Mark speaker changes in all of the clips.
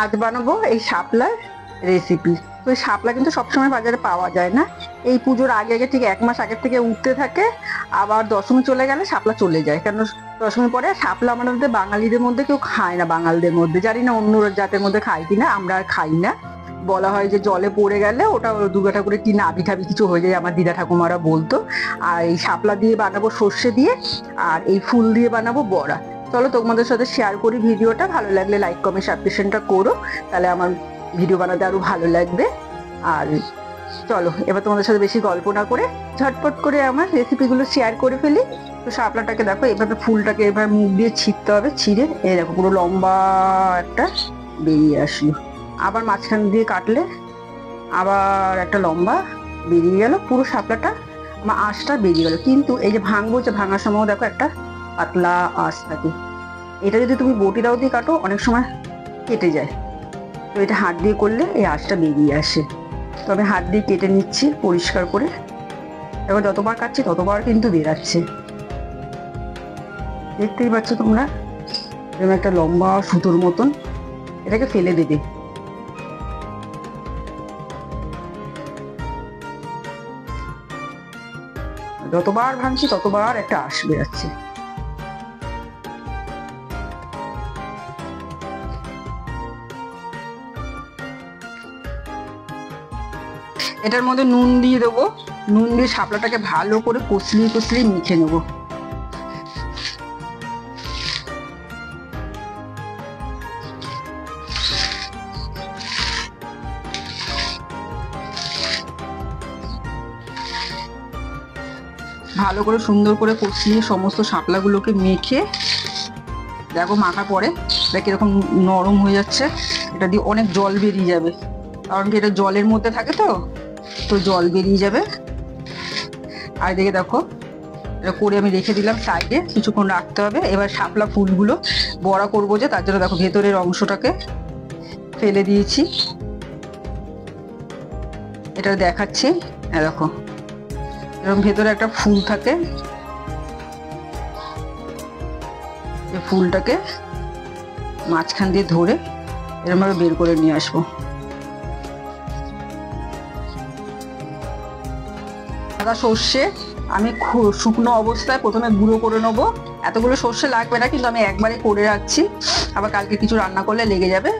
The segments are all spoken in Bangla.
Speaker 1: আজ বানাবো এই শাপলার রেসিপি। তো এই শাপলা কিন্তু সবসময় বাজারে পাওয়া যায় না, এই পুজোর আগে আগে ঠিক 1 মাস আগের থেকে উঠতে থাকে, আবার দশমী চলে গেলে শাপলা চলে যায়। কেন দশমী পরে শাপলা আমাদের বাঙালিদের মধ্যে কেউ খায় না, বাঙালিদের মধ্যে, জানি না অন্য জাতের মধ্যে খায় কিনা, আমরা আর খাই না। বলা হয় যে জলে পড়ে গেলে ওটা দুর্গা ঠাকুরের কি নাভি ঠাবি কিছু হয়ে যায়, আমার দিদা ঠাকুমারা বলতো। আর এই শাপলা দিয়ে বানাবো সর্ষে দিয়ে, আর এই ফুল দিয়ে বানাবো বড়া। চলো তোমাদের সাথে শেয়ার করি ভিডিওটা, ভালো লাগলে লাইক কমেন্ট সাবস্ক্রিপশনটা করো, তাহলে আমার ভিডিও বানাতে আরো ভালো লাগবে। আর চলো এবার তোমাদের সাথে বেশি গল্প না করে ঝটপট করে আমার রেসিপিগুলো শেয়ার করে ফেলি। তো শাপলাটাকে দেখো এভাবে, ফুলটাকে এবার মুখ দিয়ে ছিঁড়তে হবে, ছিঁড়ে এই দেখো পুরো লম্বা একটা বেরিয়ে আসলো। আবার মাঝখান দিয়ে কাটলে আবার একটা লম্বা বেরিয়ে গেল, পুরো শাপলাটা আমার আঁশটা বেরিয়ে গেল। কিন্তু এই যে ভাঙবো, যে ভাঙার সময় দেখো একটা পাতলা আঁশ থাকে, এটা যদি তুমি বটি দাও দিয়ে কাটো অনেক সময় কেটে যায়। তো এটা হাত দিয়ে করলে এই আঁশটা বেরিয়ে আসে। তো আমি হাত দিয়ে কেটে নিচ্ছি পরিষ্কার করে। এবার যতবার কাটছি ততবার কিন্তু বেরাচ্ছে, দেখতেই পাচ্ছ তোমরা। এরকম একটা লম্বা সুতোর মতন, এটাকে ফেলে দেবে। যতবার ভাঙছি ততবার একটা আঁশ বেরাচ্ছে। এটার মধ্যে নুন দিয়ে দেবো, নুন দিয়ে শাপলাটাকে ভালো করে কষলিয়ে কষলিয়ে মেখে নেবো। ভালো করে সুন্দর করে কষলিয়ে সমস্ত শাপলাগুলোকে মেখে দেখো, মাখার পরে এটা কিরকম নরম হয়ে যাচ্ছে। এটা দিয়ে অনেক জল বেরিয়ে যাবে, কারণ কি এটা জলের মধ্যে থাকে, তো জল বেরিয়ে যাবে। আর এদিকে দেখো এটা করে আমি রেখে দিলাম সাইডে, কিছুক্ষণ রাখতে হবে। এবার শাপলা ফুলগুলো বড়া করবো, যে তার জন্য দেখো ভেতরের অংশটাকে ফেলে দিয়েছি। এটা দেখাচ্ছি, দেখো এরকম ভেতরে একটা ফুল থাকে, এই ফুলটাকে মাঝখান দিয়ে ধরে এরকম ভাবে বের করে নিয়ে আসবো। সাদা সর্ষে আমি শুকনো অবস্থায় প্রথমে গুঁড়ো করে নেবো। এতগুলো সর্ষে লাগবে না, কিন্তু আমি একবারে করে রাখছি, আবার কালকে কিছু রান্না করলে লেগে যাবে।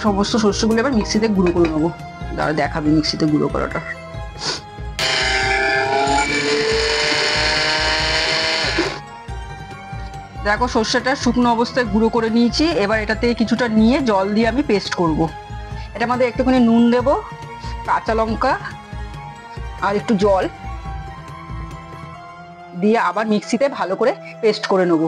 Speaker 1: সমস্ত সর্ষেগুলো এবার মিক্সিতে গুঁড়ো করে নেবো। দাঁড়া দেখাবি মিক্সিতে গুঁড়ো করাটা। দেখো সর্ষেটা শুকনো অবস্থায় গুঁড়ো করে নিয়েছি। এবার এটাতে কিছুটা নিয়ে জল দিয়ে আমি পেস্ট করব। এটার মধ্যে একটুখানি নুন দেব, কাঁচা লঙ্কা আর একটু জল দিয়ে আবার মিক্সিতে ভালো করে পেস্ট করে নেব।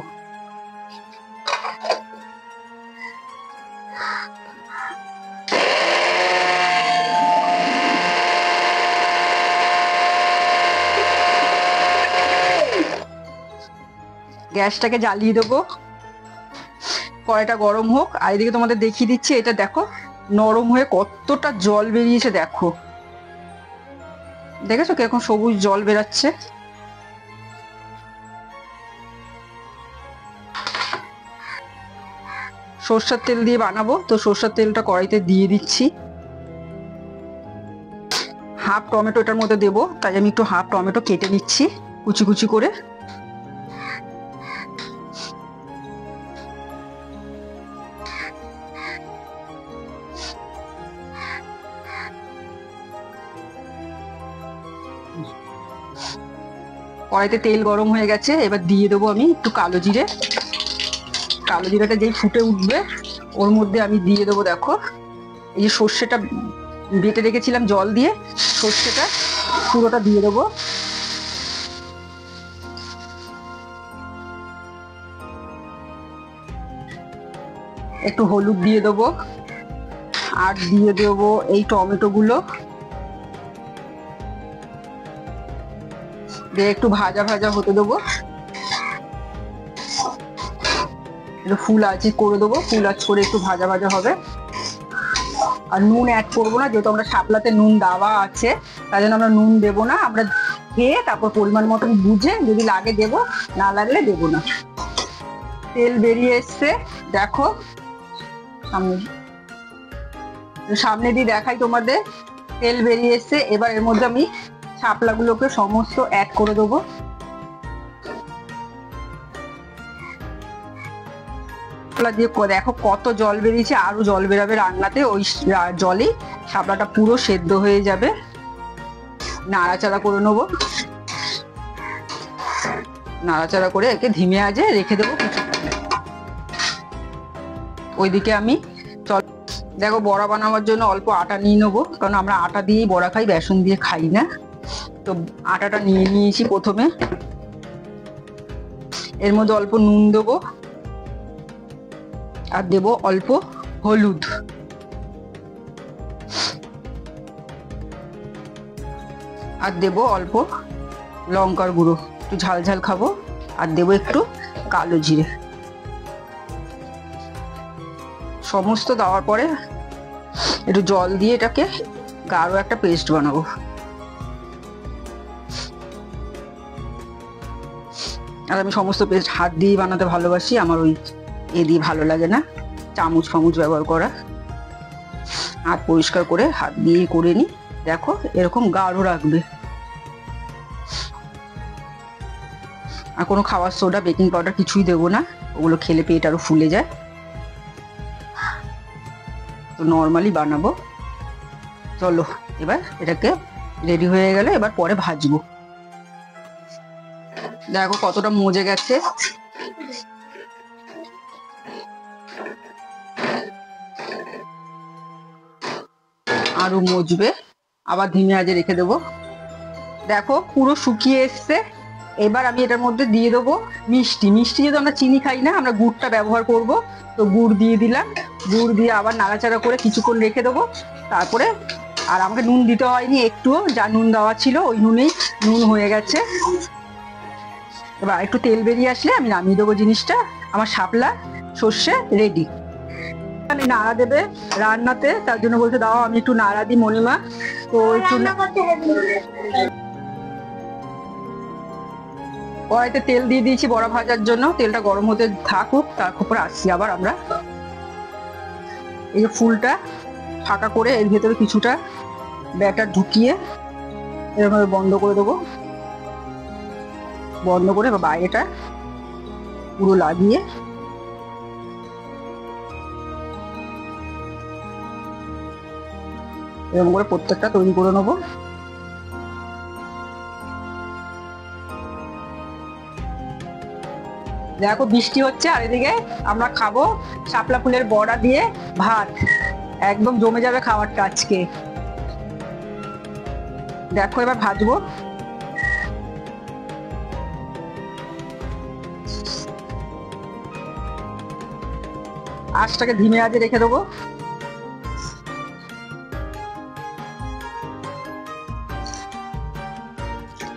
Speaker 1: গ্যাসটাকে জ্বালিয়ে দেবো, কড়াইটা গরম হোক। আর এদিকে তোমাদের দেখিয়ে দিচ্ছি, এটা দেখো নরম হয়ে কতটা জল বেরিয়েছে। দেখো, দেখেছো কিরকম সবুজ জল বেরাচ্ছে। সরষের তেল দিয়ে বানাবো, তো সরষের তেলটা কড়াইতে দিয়ে দিচ্ছি। হাফ টমেটো এটার মধ্যে দেবো, তাই আমি একটু হাফ টমেটো কেটে নিচ্ছি কুচি কুচি করে। কড়াইতে তেল গরম হয়ে গেছে, এবার দিয়ে দেবো আমি একটু কালো জিরে। কালো জিরাটা যেই ফুটে উঠবে ওর মধ্যে আমি দিয়ে দেবো, দেখো এই যে সর্ষেটা বেটে রেখেছিলাম জল দিয়ে, সর্ষেটা পুরোটা দিয়ে দেবো। একটু হলুদ দিয়ে দেবো, আর দিয়ে দেবো এই টমেটো গুলো দিয়ে একটু ভাজা ভাজা হতে দেবো। একটু ফুল আঁচে করে দেবো, ফুল আঁচ করে একটু ভাজা ভাজা হবে। আর নুন অ্যাড করবো না, যেহেতু আমরা শাপলাতে নুন দেওয়া আছে, তাই জন্য আমরা নুন দেবো না। আমরা খেয়ে তারপর পরিমাণ মতন বুঝে যদি লাগে দেবো, না লাগলে দেবো না। তেল বেরিয়ে এসছে দেখো সামনে, সামনে দিয়ে দেখাই তোমাদের, তেল বেরিয়ে এসছে। এবার এর মধ্যে আমি শাপলাগুলোকে সমস্ত অ্যাড করে দেবো। দিয়ে দেখো কত জল বেরিয়েছে, আরো জল বেরাবে রান্নাতে, ওই জলে শাপলাটা পুরো সেদ্ধ হয়ে যাবে। নাড়াচাড়া করে নেবো, নাড়াচাড়া করে একে ধিমে আঁচে রেখে দেবো। ওইদিকে আমি দেখো বড়া বানানোর জন্য অল্প আটা নিয়ে নেবো, কারণ আমরা আটা দিয়েই বড়া খাই, বেসন দিয়ে খাই না। তো আটাটা নিয়ে নিয়েছি প্রথমে। এর মধ্যে অল্প নুন দেবো, আর দেবো অল্প হলুদ, আর দেবো অল্প লঙ্কার গুঁড়ো, একটু ঝাল ঝাল খাবো। আর দেবো একটু কালো জিরে। সমস্ত দেওয়ার পরে একটু জল দিয়ে এটাকে গাঢ় একটা পেস্ট বানাবো। আর আমি সমস্ত পেস্ট হাত দিয়ে বানাতে ভালোবাসি, আমার ওই দিয়ে ভালো লাগে না চামচ ফামুচ ব্যবহার করা। হাত পরিষ্কার করে হাত দিয়ে করে নি। দেখো এরকম গাঢ় রাখবে। আর কোনো খাবার সোডা, বেকিং পাউডার কিছুই দেবো না, ওগুলো খেলে পেট আরো ফুলে যায়। তো নর্মালি বানাবো। চলো এবার এটাকে রেডি হয়ে গেলে এবার পরে ভাজবো। দেখো কতটা মজে গেছে। আরো মজবে, আবার ধিমে আঁচে রেখে দেবো। দেখো পুরো শুকিয়ে এসছে। এবার আমি এটার মধ্যে দিয়ে দেবো মিষ্টি। মিষ্টি যেহেতু আমরা চিনি খাই না, আমরা গুড়টা ব্যবহার করব। তো গুড় দিয়ে দিলাম, গুড় দিয়ে আবার নাড়াচাড়া করে কিছুক্ষণ রেখে দেবো। তারপরে আর আমাকে নুন দিতে হয়নি, একটুও, যা নুন দেওয়া ছিল ওই নুনেই নুন হয়ে গেছে। এবার একটু তেল বেরিয়ে আসলে আমি নামিয়ে দেবো জিনিসটা। আমার শাপলা সর্ষে রেডি। আমি নাড়া দেবে রান্নাতে, তার জন্য বলতে দাও আমি একটু নাড়া দিই মণিমা। তো একটু কড়াইতে তেল দিয়ে দিয়েছি বড়া ভাজার জন্য, তেলটা গরম হতে থাকুক, তারপরে আসছি আবার আমরা। এই যে ফুলটা ফাঁকা করে এর ভেতরে কিছুটা ব্যাটার ঢুকিয়ে এরকম বন্ধ করে দেবো। বন্ধ করে বাইরেটা পুরো লাগিয়ে এরকম করে প্রত্যেকটা তৈরি করে নেবো। দেখো বৃষ্টি হচ্ছে, আর এদিকে আমরা খাবো শাপলা ফুলের বড়া দিয়ে ভাত। একদম জমে যাবে খাবারটা আজকে। দেখো এবার ভাজবো। আঁচটাকে ধিমে আঁচে রেখে দেবো।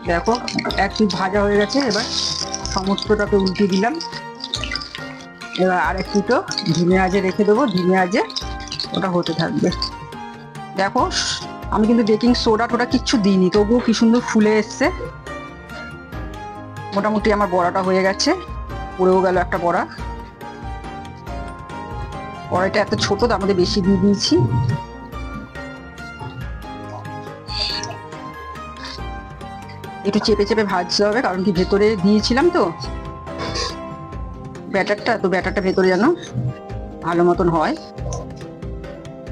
Speaker 1: দেখো এক পিস ভাজা হয়ে গেছে। এবার সমস্তটাকে উল্টে দিলাম। এবার আরেক পিঠও ধিমে আঁচে রেখে দেবো, ধিমে আঁচে ওটা হতে থাকবে। দেখো আমি কিন্তু বেকিং সোডা টোডা কিচ্ছু দিইনি, তবুও কি সুন্দর ফুলে এসছে। মোটামুটি আমার বড়াটা হয়ে গেছে। পড়েও গেল একটা বড়া। কড়াইটা এত ছোট, তার মধ্যে বেশি দিয়ে দিয়েছি। একটু চেপে চেপে ভাজতে হবে, কারণ কি ভেতরে দিয়েছিলাম তো ব্যাটারটা, তো ব্যাটারটা ভেতরে যেন ভালো মতন হয়।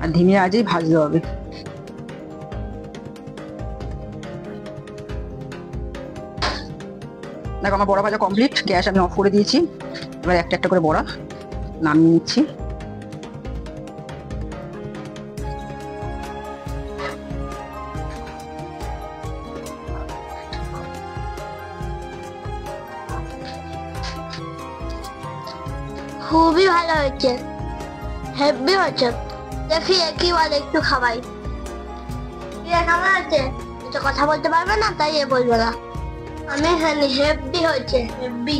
Speaker 1: আর ধিমে আঁচেই ভাজতে হবে। দেখো আমার বড়া ভাজা কমপ্লিট। গ্যাস আমি অফ করে দিয়েছি। এবার একটা একটা করে বড়া নামিয়ে নিচ্ছি।
Speaker 2: খুবই ভালো হয়েছে, হেভি হয়েছে। দেখি একইবার একটু খাওয়াই। কেমন আছে? এটা কথা বলতে পারবে না, তাই এ বলবে না। আমি জানি হেভি হয়েছে, হেভি।